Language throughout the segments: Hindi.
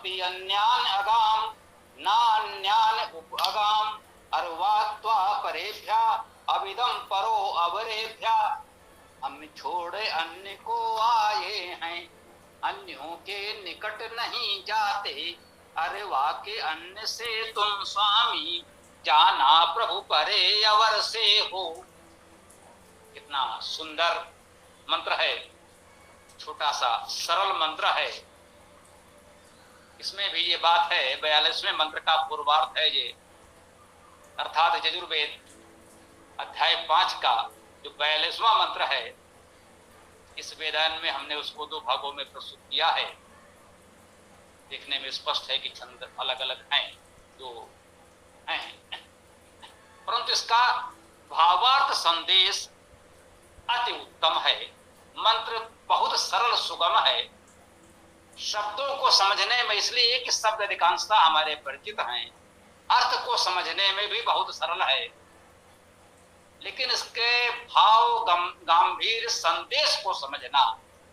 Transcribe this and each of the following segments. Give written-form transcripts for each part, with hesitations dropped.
अन्यान अगाम नान्यान उपअगाम अर्वात्वा परेभ्या अविदम परो अवरेभ्या। हम छोड़े अन्य को आए हैं, अन्यों के निकट नहीं जाते। अरे वाके अन्य से तुम स्वामी, जाना प्रभु परे अवर से हो। कितना सुंदर मंत्र है, छोटा सा सरल मंत्र है। इसमें भी ये बात है, 42वें मंत्र का पूर्वार्थ है ये, अर्थात यजुर्वेद अध्याय 5 का जो 42वां मंत्र है, इस वेदान में हमने उसको 2 भागों में प्रस्तुत किया है। देखने में स्पष्ट है कि छंद अलग अलग हैं, जो हैं, परंतु इसका भावार्थ संदेश अति उत्तम है। मंत्र बहुत सरल सुगम है। शब्दों को समझने में इसलिए कि शब्द अधिकांशतः हमारे परिचित हैं, अर्थ को समझने में भी बहुत सरल है, लेकिन इसके भाव गंभीर संदेश को समझना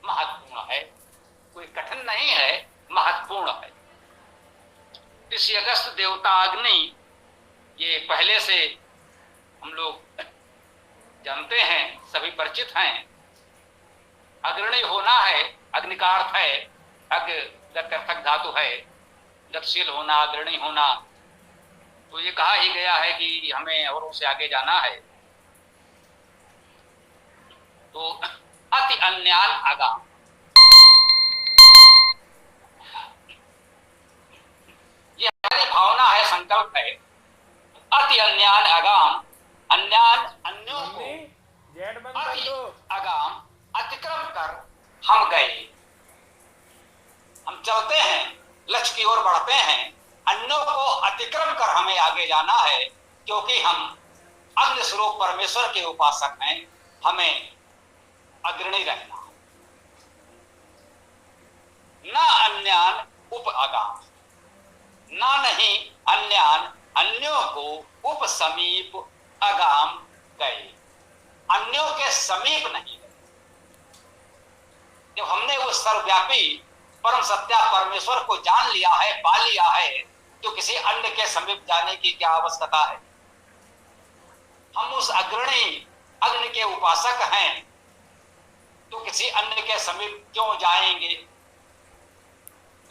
महत्वपूर्ण है। कोई कठिन नहीं है, महत्वपूर्ण है। ऋषि अगस्त देवता अग्नि, ये पहले से हम लोग जानते हैं, सभी परिचित हैं। अग्रणी होना है, अग्नि का अर्थ है अग, गत्यर्थक धातु है, गतिशील होना, अग्रणी होना। तो ये कहा ही गया है कि हमें औरों से आगे जाना है। तो अति अन्यान अगाम, ये हमारी भावना है, संकल्प है। अति अन्यान अगाम, अन्यान अन्यों को अति अगाम अतिक्रम कर हम गए। हम चलते हैं, लक्ष्य की ओर बढ़ते हैं, अन्यों को अतिक्रम कर हमें आगे जाना है, क्योंकि हम अग्नि स्वरूप परमेश्वर के उपासक हैं। हमें अग्रणी रहना, न अन्यान उप अगाम, ना नहीं अन्यान अन्यों को उप समीप अगाम गए, अन्यों के समीप नहीं गए। जब हमने उस सर्वव्यापी परम सत्या परमेश्वर को जान लिया है, पा लिया है, तो किसी अन्य के समीप जाने की क्या आवश्यकता है। हम उस अग्रणी अग्नि के उपासक हैं, तो किसी अन्य के समीप क्यों जाएंगे।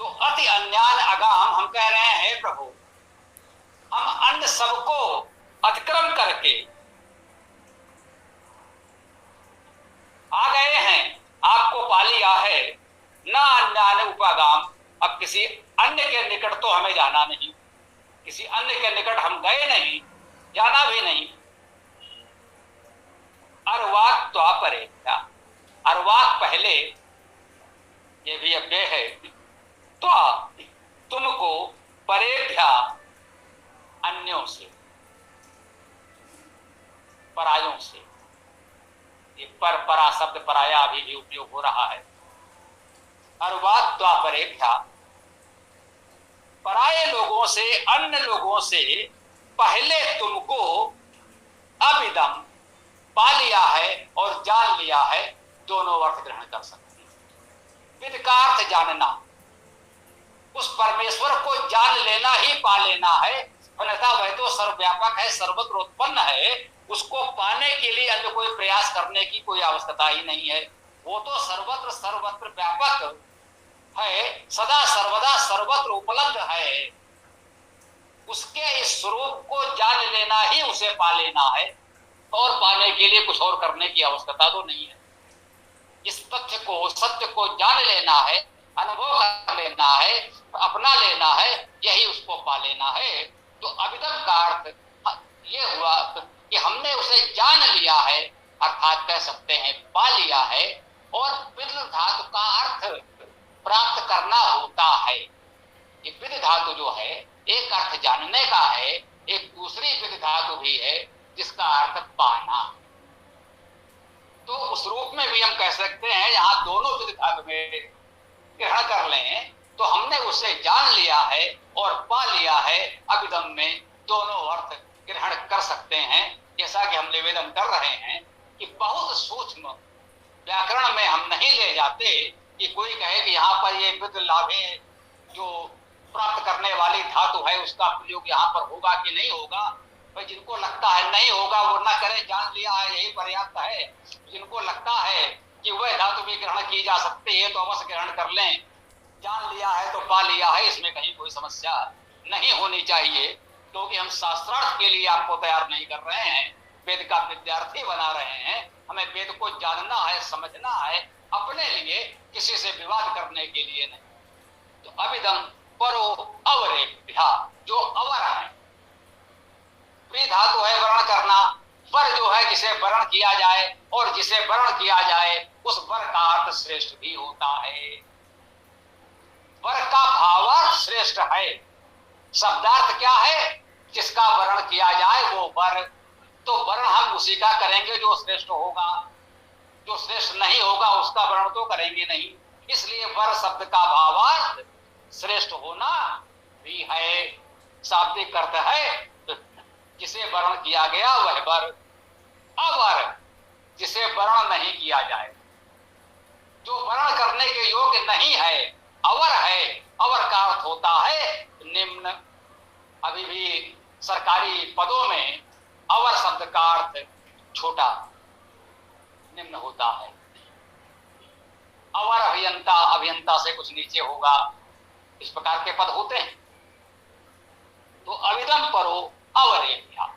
तो अति अन्यान अगाम हम कह रहे हैं, प्रभु हम अन्य सबको अतिक्रम करके आ गए हैं, आपको पा लिया है। ना अन्यान उपागाम, अब किसी अन्य के निकट तो हमें जाना नहीं, किसी अन्य के निकट हम गए नहीं, जाना भी नहीं। अर्वाक त्वा परे, अर्वाक पहले, ये भी अव्यय है, त्वा तुमको, परेभ्या अन्यों से, परायों से। ये पर परा शब्द पराया अभी भी उपयोग हो रहा है। अर्वाक त्वा परेभ्या, पराये लोगों से, अन्य लोगों से पहले तुमको अविदम पा लिया है और जान लिया है, दोनों अर्थ ग्रहण कर सकते हैं। विद का अर्थ जानना, उस परमेश्वर को जान लेना ही पा लेना है। अन्यथा वह तो सर्वव्यापक है, सर्वत्र उत्पन्न है, उसको पाने के लिए अन्य कोई प्रयास करने की कोई आवश्यकता ही नहीं है। वो तो सर्वत्र सर्वत्र व्यापक है, सदा सर्वदा सर्वत्र उपलब्ध है। उसके इस स्वरूप को जान लेना ही उसे पा लेना है, और पाने के लिए कुछ और करने की आवश्यकता तो नहीं है। इस तथ्य को, सत्य को जान लेना है, अनुभव कर लेना है, अपना लेना है, यही उसको पा लेना है। तो अभिदम का अर्थ ये हुआ कि हमने उसे जान लिया है, अर्थात कह सकते हैं पा लिया है। और विद धातु का अर्थ प्राप्त करना होता है। ये विद धातु जो है, एक अर्थ जानने का है, एक दूसरी विद धातु भी है जिसका अर्थ पाना। तो उस रूप में भी हम कह सकते हैं, यहाँ दोनों विद धातु में ग्रहण कर लें तो हमने उसे जान लिया है और पा लिया है। अभिदम में दोनों अर्थ ग्रहण कर सकते हैं। जैसा कि हम निवेदन कर रहे हैं कि बहुत सूक्ष्म व्याकरण में हम नहीं ले जाते कि कोई कहे कि यहाँ पर ये विद लाभे जो इसका प्रयोग यहाँ पर होगा कि नहीं होगा। भाई जिनको लगता है नहीं होगा वो ना करें, जान लिया है यही पर्याप्त है। जिनको लगता है कि वह धातु भी ग्रहण की जा सकती है तो अवश्य ग्रहण कर लें, जान लिया है तो पा लिया है, इसमें कहीं कोई समस्या नहीं होनी चाहिए। क्योंकि हम शास्त्रार्थ के लिए आपको तैयार नहीं कर रहे हैं, वेद का विद्यार्थी बना रहे हैं। हमें वेद को जानना है, समझना है, अपने लिए, किसी से विवाद करने के लिए नहीं। तो अभिदम परो अवरे, जो अवर है, प्री धातु है वर्ण करना, वर जो है जिसे वर्ण किया जाए, और जिसे वर्ण किया जाए उस वर का अर्थ श्रेष्ठ भी होता है। वर का भावार्थ श्रेष्ठ है। शब्दार्थ क्या है? जिसका वर्ण किया जाए वो वर। तो वर्ण हम उसी का करेंगे जो श्रेष्ठ होगा, जो श्रेष्ठ नहीं होगा उसका वर्ण तो करेंगे नहीं। इसलिए वर शब्द का भावार्थ श्रेष्ठ होना भी है। शाब्दिक अर्थ है जिसे वर्ण किया गया वह वर। अवर जिसे वर्ण नहीं किया जाए, जो वर्ण करने के योग्य नहीं है, अवर है। अवर का अर्थ होता है निम्न। अभी भी सरकारी पदों में अवर शब्द का अर्थ छोटा, निम्न होता है। अवर अभियंता, अभियंता से कुछ नीचे होगा, इस प्रकार के पद होते हैं। तो अविदम परो अवरेभ्या,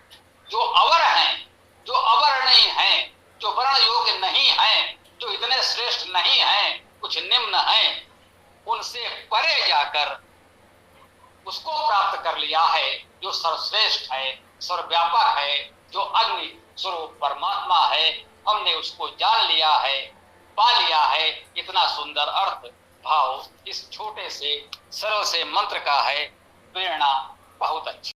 जो अवर हैं, जो अवर्णीय हैं, जो वर्ण योग्य नहीं हैं, जो इतने श्रेष्ठ नहीं हैं, कुछ निम्न हैं, उनसे परे जाकर उसको प्राप्त कर लिया है जो सर्वश्रेष्ठ है, सर्वव्यापक है, जो अग्नि स्वरूप परमात्मा है। हमने उसको जान लिया है, पा लिया है। इतना सुंदर अर्थ भाव इस छोटे से सरल से मंत्र का है। प्रेरणा